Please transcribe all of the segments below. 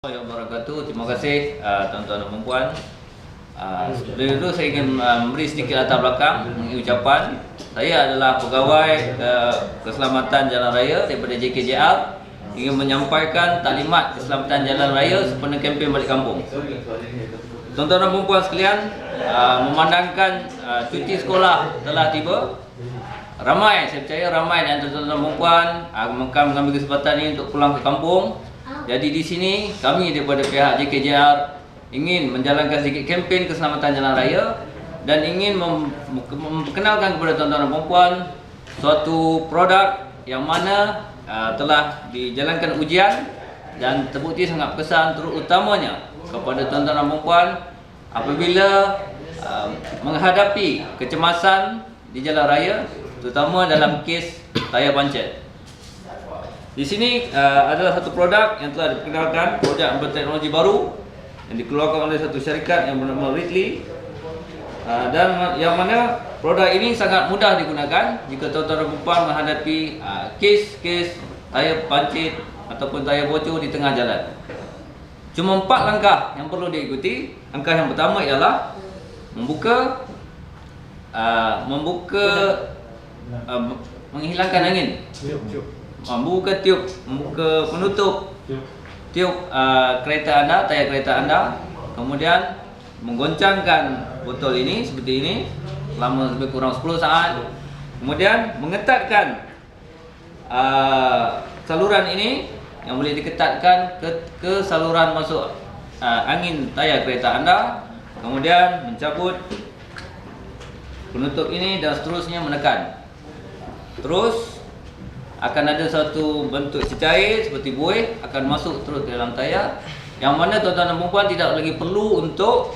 Wabarakatuh. Terima kasih tuan-tuan dan puan. Sebelum itu saya ingin memberi sedikit latar belakang ucapan. Saya adalah pegawai keselamatan jalan raya daripada JKJR, ingin menyampaikan taklimat keselamatan jalan raya sempena kempen balik kampung. Tuan-tuan dan puan sekalian, memandangkan cuti sekolah telah tiba, ramai, saya percaya ramai dan tuan-tuan dan puan akan mengambil kesempatan ini untuk pulang ke kampung. Jadi di sini kami daripada pihak JKJR ingin menjalankan sedikit kempen keselamatan jalan raya dan ingin memperkenalkan kepada tuan-tuan dan puan suatu produk yang mana telah dijalankan ujian dan terbukti sangat berkesan, terutamanya kepada tuan-tuan dan puan apabila menghadapi kecemasan di jalan raya, terutama dalam kes tayar pancit. Di sini adalah satu produk yang telah diperkenalkan, produk berteknologi baru yang dikeluarkan oleh satu syarikat yang bernama Ridley, dan yang mana produk ini sangat mudah digunakan jika tuan-tuan dan puan menghadapi kes tayar pancit ataupun tayar bocor di tengah jalan. Cuma 4 langkah yang perlu diikuti. Langkah yang pertama ialah menghilangkan angin. Membuka tiup, membuka penutup tiup kereta anda, tayar kereta anda. Kemudian menggoncangkan botol ini seperti ini selama lebih kurang 10 saat. Kemudian mengetatkan saluran ini yang boleh diketatkan ke saluran masuk angin tayar kereta anda. Kemudian mencabut penutup ini dan seterusnya menekan. Terus akan ada satu bentuk cecair seperti buih akan masuk terus ke dalam tayar, yang mana tuan-tuan dan puan tidak lagi perlu untuk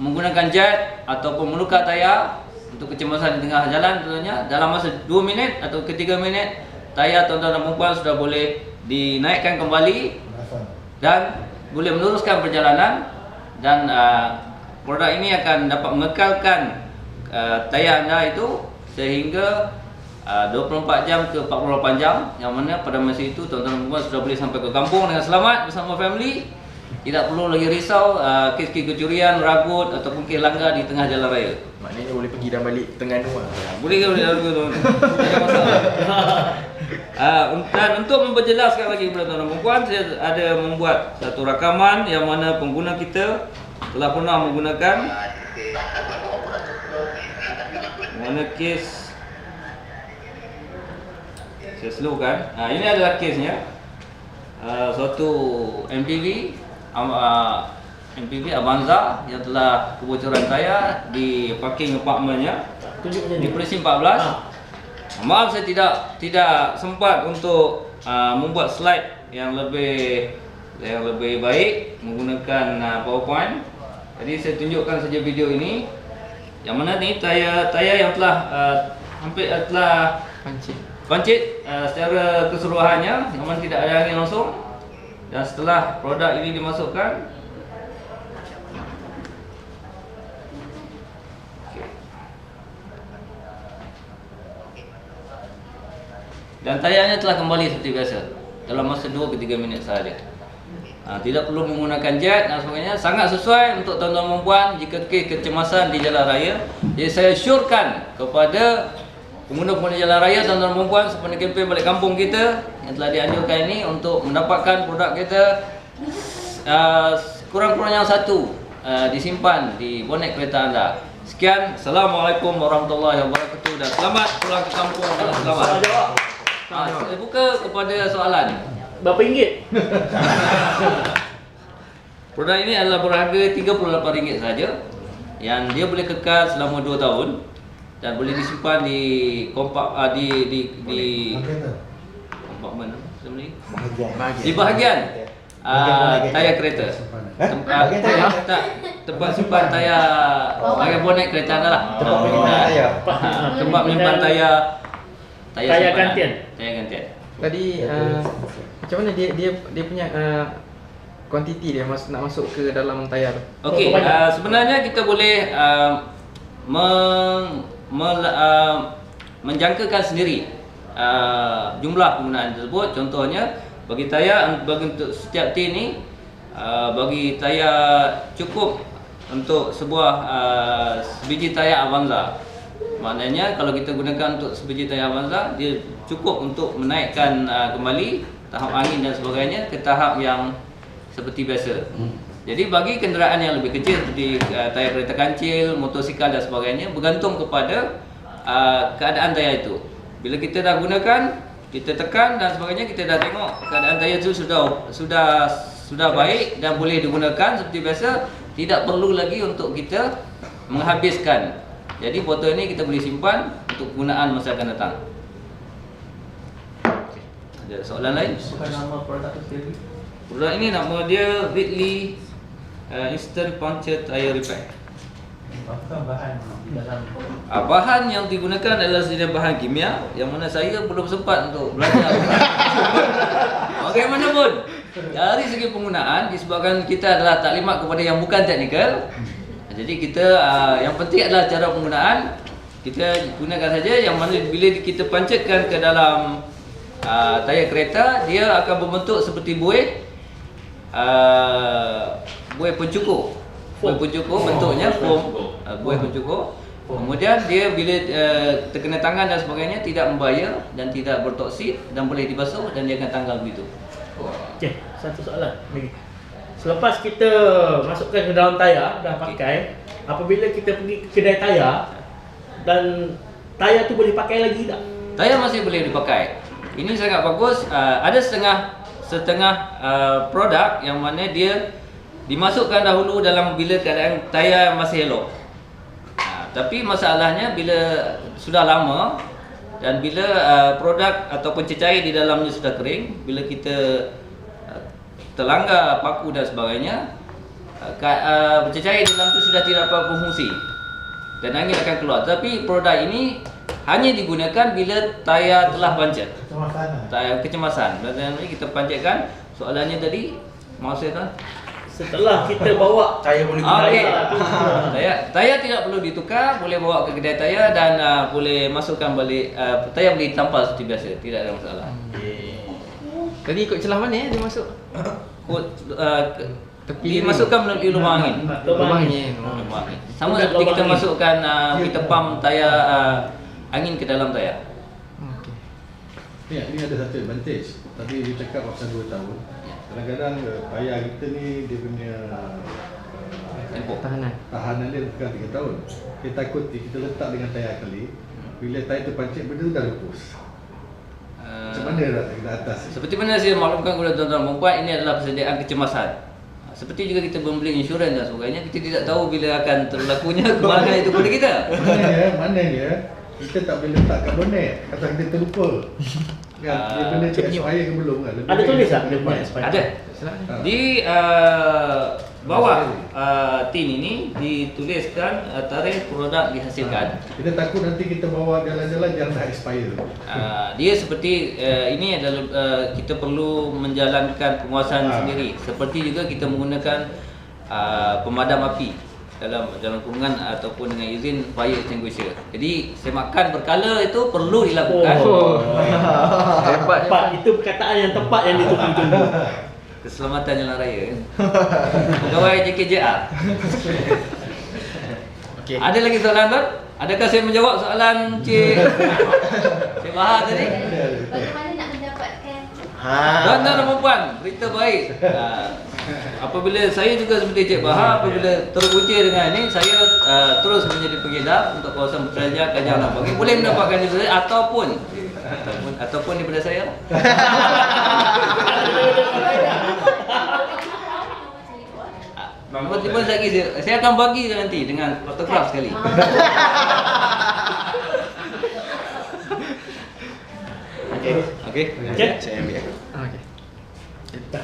menggunakan jet ataupun melukar tayar untuk kecemasan di tengah jalan. Tentunya dalam masa 2 minit atau ke 3 minit tayar tuan-tuan dan puan sudah boleh dinaikkan kembali dan boleh meneruskan perjalanan, dan produk ini akan dapat mengekalkan tayar anda itu sehingga 24 jam ke 48 jam, yang mana pada masa itu tuan-tuan dan puan sudah boleh sampai ke kampung dengan selamat bersama family. Tidak perlu lagi risau kes-kes kecurian, ragut ataupun kes langgar di tengah jalan raya. Maknanya boleh pergi dan balik Terengganu lah. Boleh ke boleh tu. Tidak masalah. Dan untuk memperjelaskan lagi kepada tuan-tuan dan puan, saya ada membuat satu rakaman yang mana pengguna kita telah pernah menggunakan mana kes. Saya slowkan. Ini adalah kesnya. Suatu MPV Avanza yang telah kebocoran tayar di parking apartmennya di Perlis 14. Maaf, saya tidak sempat untuk membuat slide yang lebih baik menggunakan PowerPoint. Jadi saya tunjukkan saja video ini, yang mana ni tayar yang telah hampir telah pancit secara keseluruhannya, yang mana tidak ada angin langsung. Dan setelah produk ini dimasukkan, dan tayarnya telah kembali seperti biasa dalam masa 2 ke 3 minit sahaja. Tidak perlu menggunakan jet dan sebagainya. Sangat sesuai untuk tuan-tuan dan puan jika kecemasan di jalan raya. Jadi saya syorkan kepada pengguna-pengguna jalan raya, tuan-tuan dan puan, sempena kempen balik kampung kita yang telah dianjurkan ini, untuk mendapatkan produk kita kurang-kurangnya satu disimpan di bonet kereta anda. Sekian, Assalamualaikum warahmatullahi wabarakatuh, dan selamat pulang ke kampung dengan selamat. Saya buka kepada soalan. Berapa ringgit? Produk ini adalah berharga RM38 saja, yang dia boleh kekal selama 2 tahun dan boleh disimpan di kompak di kompartmen di bahagian tayar kereta. Tempat simpan tayar, bahagian bonet kereta anda lah. Tempat menyimpan tayar gantian. Tayar gantian. Tadi macam mana dia punya kuantiti dia nak masuk ke dalam tayar? Okey, sebenarnya kita boleh menjangkakan sendiri jumlah penggunaan tersebut. Contohnya bagi tayar, bagi untuk setiap tin ni bagi tayar cukup untuk sebuah sebiji tayar Avanza. Maknanya kalau kita gunakan untuk sebiji tayar Avanza, dia cukup untuk menaikkan kembali tahap angin dan sebagainya ke tahap yang seperti biasa. Jadi bagi kenderaan yang lebih kecil seperti tayar kereta kancil, motosikal dan sebagainya, bergantung kepada keadaan tayar itu. Bila kita dah gunakan, kita tekan dan sebagainya, kita dah tengok keadaan tayar itu sudah baik dan boleh digunakan seperti biasa, tidak perlu lagi untuk kita menghabiskan. Jadi botol ini kita boleh simpan untuk gunaan masa akan datang. Ada soalan lain? Bukan nama produk tu sendiri. Produk ini nama dia Ridley Instant Puncture Tire Repair. Apakah bahan dalam Bahan yang digunakan adalah sejenis bahan kimia yang mana saya belum sempat untuk belajar. Bagaimanapun, dari segi penggunaan disebabkan kita adalah taklimat kepada yang bukan teknikal. Jadi kita yang penting adalah cara penggunaan. Kita gunakan saja yang mana bila kita pancetkan ke dalam tayar kereta, dia akan berbentuk seperti buih pencukur. Buih pencukur bentuknya foam, buih pencukur. Kemudian dia bila terkena tangan dan sebagainya tidak membahaya dan tidak bertoksid dan boleh dibasuh dan dia akan tanggal begitu. Okey, satu soalan lagi. Selepas kita masukkan ke dalam tayar, dah pakai, apabila kita pergi ke kedai tayar dan tayar tu boleh pakai lagi tak? Tayar masih boleh dipakai. Ini sangat bagus. Ada setengah produk yang mana dia dimasukkan dahulu dalam bila keadaan tayar masih elok. Tapi masalahnya bila sudah lama dan bila produk ataupun cecair di dalamnya sudah kering, bila kita terlanggar paku dan sebagainya, cecair di dalam itu sudah tidak dapat berfungsi dan angin akan keluar. Tapi produk ini hanya digunakan bila tayar telah pancet. Tayar kecemasan. Dan ini kita pancetkan. Soalannya tadi, maaf saya kan? Setelah kita bawa Tayar boleh Okey. tayar Tayar tidak perlu ditukar, boleh bawa ke kedai tayar dan boleh masukkan balik. Tayar boleh ditampal seperti biasa, tidak ada masalah. Tadi ikut celah mana dia masuk? Tepi Dimasukkan melalui lubang angin. Lubang angin. Lubang angin. Sama seperti kita masukkan kita pump tayar angin ke dalam tayar. Okey. Ni ada satu advantage. Tadi dia cakap pasal 2 tahun. Kadang-kadang tayar kita ni dia punya Tempoh. Tahanan tahanan dia bukan 3 tahun. Kita takut kita letak dengan tayar kali, bila tayar tu pancit benda tu dah lepas. Macam mana nak kita atas? Seperti mana saya maklumkan kepada tuan-tuan dan puan, ini adalah persediaan kecemasan. Seperti juga kita membeli insurans dan sebagainya, kita tidak tahu bila akan terlakunya kemana itu kepada kita. Maknanya kita tak boleh letak kat bonet. Kata kita terlupa. Kan, dia benda tu expire ke belum kan? Lebih Ada baik tulis kita tak dia buat pakai. expired? Ada. Ha. Di bawah tin ini dituliskan tarikh produk dihasilkan. Kita takut nanti kita bawa jalan-jalan yang dah expire. Dia seperti ini adalah kita perlu menjalankan penguasaan sendiri. Seperti juga kita menggunakan pemadam api dalam kurungan ataupun dengan izin fire extinguisher. Jadi semakan berkala itu perlu dilakukan. Hebat. Tepat, itu perkataan yang tepat yang ditunggu-tunggu. Keselamatan jalan raya. Pegawai JKJR. Okey. Ada lagi soalan tuan? Adakah saya menjawab soalan Cik Bahar tadi? Bagaimana nak mendapatkan Tuan-tuan dan puan, berita baik. Apabila saya juga seperti Cik Bahar, apabila teruji dengan ini, saya terus menjadi pengedar untuk kawasan Putrajaya, Kajang dan Bangil. Boleh mendapatkan diri saya ataupun daripada saya. Tiba-tiba lagi saya akan bagi nanti dengan fotograf sekali. Okey. Okey. Okey. Saya ambil. Okey. Tak.